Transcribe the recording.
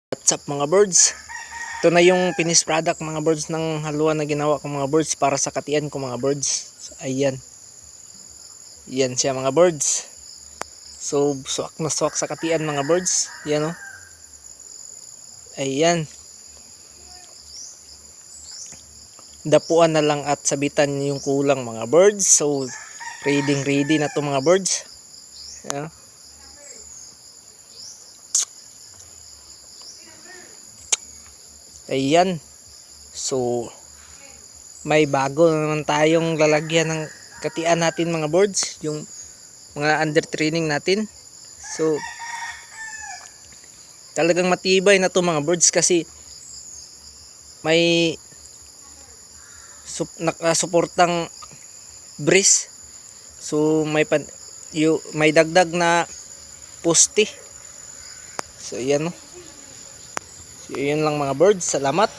What's up mga birds? Ito na yung finished product mga birds ng haluan na ginawa ko mga birds para sa katian ko mga birds. Ayan. Yan siya mga birds. So suwak na suwak sa katian mga birds. Yan o. Ayan. Dapuan na lang at sabitan yung kulang mga birds. So ready na to mga birds. Ayan. Ayan. So may bago naman tayong lalagyan ng katian natin mga birds, yung mga under training natin. So talagang matibay na to mga birds kasi may nakasuportang brace. So may dagdag na poste. So yan o. So yun lang mga birds, salamat.